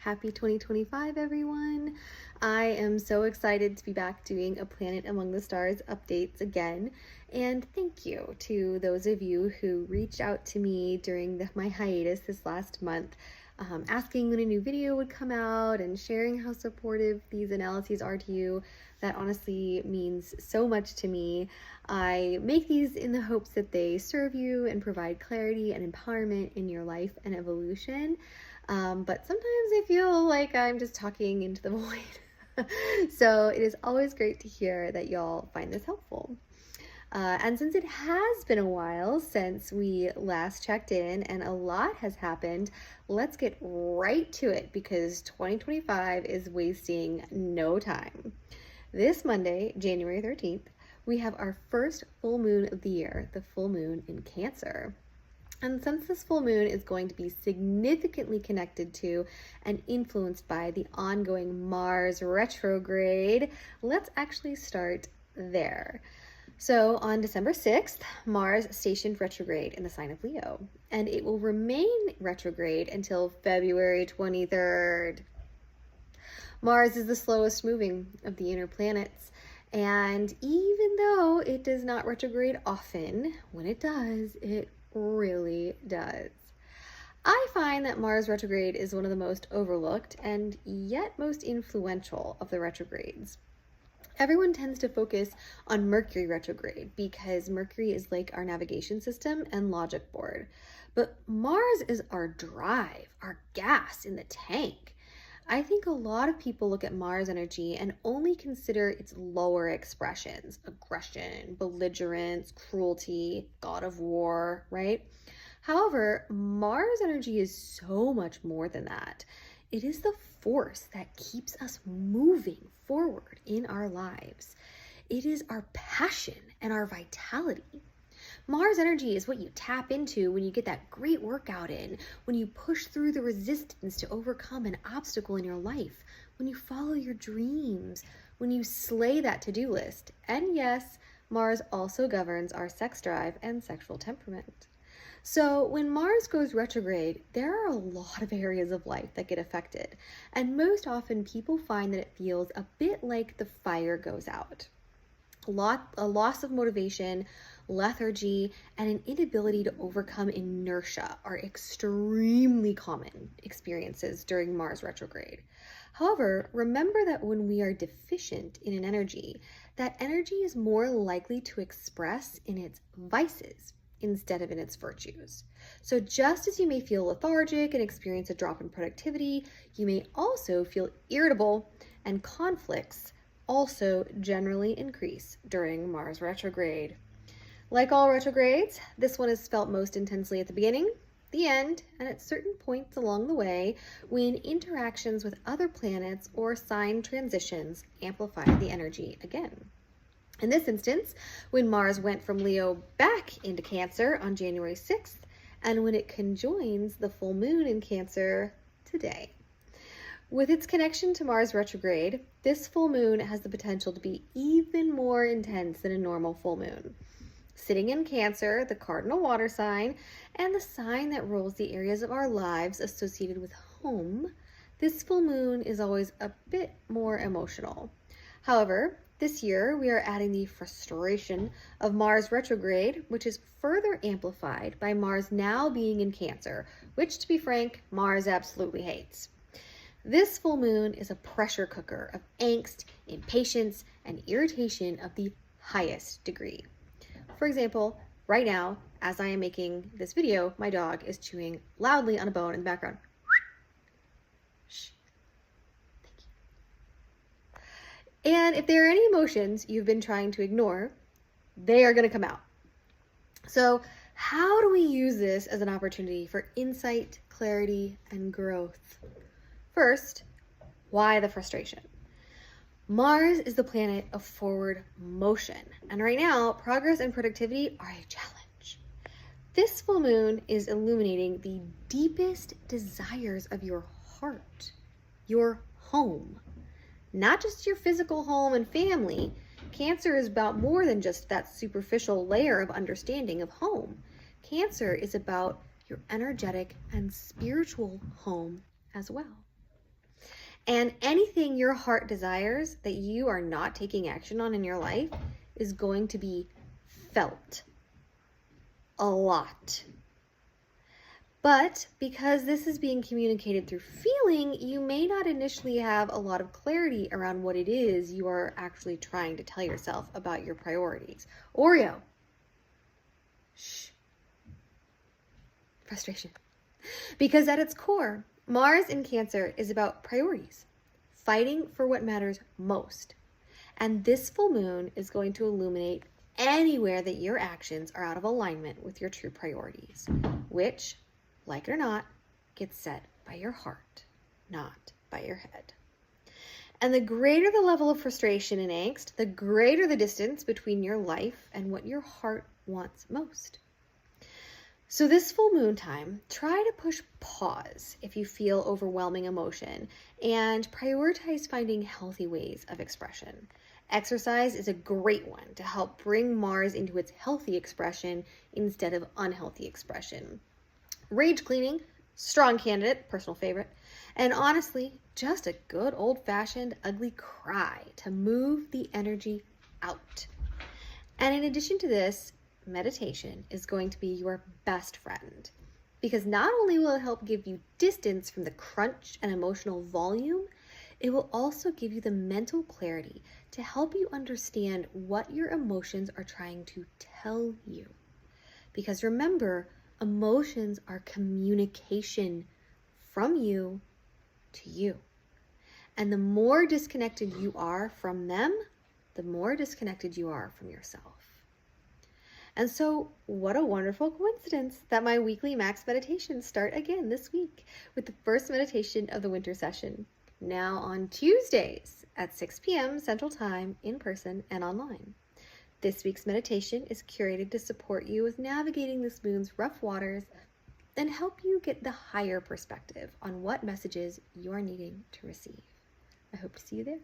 Happy 2025, everyone. I am so excited to be back doing a Planet Among the Stars updates again. And thank you to those of you who reached out to me during my hiatus this last month, asking when a new video would come out and sharing how supportive these analyses are to you. That honestly means so much to me. I make these in the hopes that they serve you and provide clarity and empowerment in your life and evolution. But sometimes I feel like I'm just talking into the void. So it is always great to hear that y'all find this helpful. And since it has been a while since we last checked in and a lot has happened, let's get right to it because 2025 is wasting no time. This Monday, January 13th, we have our first full moon of the year, the full moon in Cancer. And since this full moon is going to be significantly connected to and influenced by the ongoing Mars retrograde, let's actually start there. So on December 6th, Mars stationed retrograde in the sign of Leo, and it will remain retrograde until February 23rd. Mars is the slowest moving of the inner planets, and even though it does not retrograde often, when it does, it really does. I find that Mars retrograde is one of the most overlooked and yet most influential of the retrogrades. Everyone tends to focus on Mercury retrograde because Mercury is like our navigation system and logic board. But Mars is our drive, our gas in the tank. I think a lot of people look at Mars energy and only consider its lower expressions, aggression, belligerence, cruelty, god of war, right? However, Mars energy is so much more than that. It is the force that keeps us moving forward in our lives. It is our passion and our vitality. Mars energy is what you tap into when you get that great workout in, when you push through the resistance to overcome an obstacle in your life, when you follow your dreams, when you slay that to-do list. And yes, Mars also governs our sex drive and sexual temperament. So when Mars goes retrograde, there are a lot of areas of life that get affected. And most often people find that it feels a bit like the fire goes out. A loss of motivation, lethargy, and an inability to overcome inertia are extremely common experiences during Mars retrograde. However, remember that when we are deficient in an energy, that energy is more likely to express in its vices instead of in its virtues. So just as you may feel lethargic and experience a drop in productivity, you may also feel irritable, and conflicts also generally increase during Mars retrograde. Like all retrogrades, this one is felt most intensely at the beginning, the end, and at certain points along the way when interactions with other planets or sign transitions amplify the energy again. In this instance, when Mars went from Leo back into Cancer on January 6th, and when it conjoins the full moon in Cancer today. With its connection to Mars retrograde, this full moon has the potential to be even more intense than a normal full moon. Sitting in Cancer, the cardinal water sign, and the sign that rules the areas of our lives associated with home, this full moon is always a bit more emotional. However, this year we are adding the frustration of Mars retrograde, which is further amplified by Mars now being in Cancer, which, to be frank, Mars absolutely hates. This full moon is a pressure cooker of angst, impatience, and irritation of the highest degree. For example, right now, as I am making this video, my dog is chewing loudly on a bone in the background. Shh. Thank you. And if there are any emotions you've been trying to ignore, they are going to come out. So how do we use this as an opportunity for insight, clarity, and growth? First, why the frustration? Mars is the planet of forward motion, and right now, progress and productivity are a challenge. This full moon is illuminating the deepest desires of your heart, your home. Not just your physical home and family. Cancer is about more than just that superficial layer of understanding of home. Cancer is about your energetic and spiritual home as well. And anything your heart desires that you are not taking action on in your life is going to be felt a lot. But because this is being communicated through feeling, you may not initially have a lot of clarity around what it is you are actually trying to tell yourself about your priorities. Oreo. Shh. Frustration. Because at its core, Mars in Cancer is about priorities, fighting for what matters most. And this full moon is going to illuminate anywhere that your actions are out of alignment with your true priorities, which, like it or not, gets set by your heart, not by your head. And the greater the level of frustration and angst, the greater the distance between your life and what your heart wants most. So this full moon time, try to push pause if you feel overwhelming emotion and prioritize finding healthy ways of expression. Exercise is a great one to help bring Mars into its healthy expression instead of unhealthy expression. Rage cleaning, strong candidate, personal favorite, and honestly, just a good old-fashioned ugly cry to move the energy out. And in addition to this, meditation is going to be your best friend, because not only will it help give you distance from the crunch and emotional volume, it will also give you the mental clarity to help you understand what your emotions are trying to tell you. Because remember, emotions are communication from you to you. And the more disconnected you are from them, the more disconnected you are from yourself. And so, what a wonderful coincidence that my weekly max meditations start again this week with the first meditation of the winter session, now on Tuesdays at 6 p.m. Central Time, in person and online. This week's meditation is curated to support you with navigating this moon's rough waters and help you get the higher perspective on what messages you are needing to receive. I hope to see you there.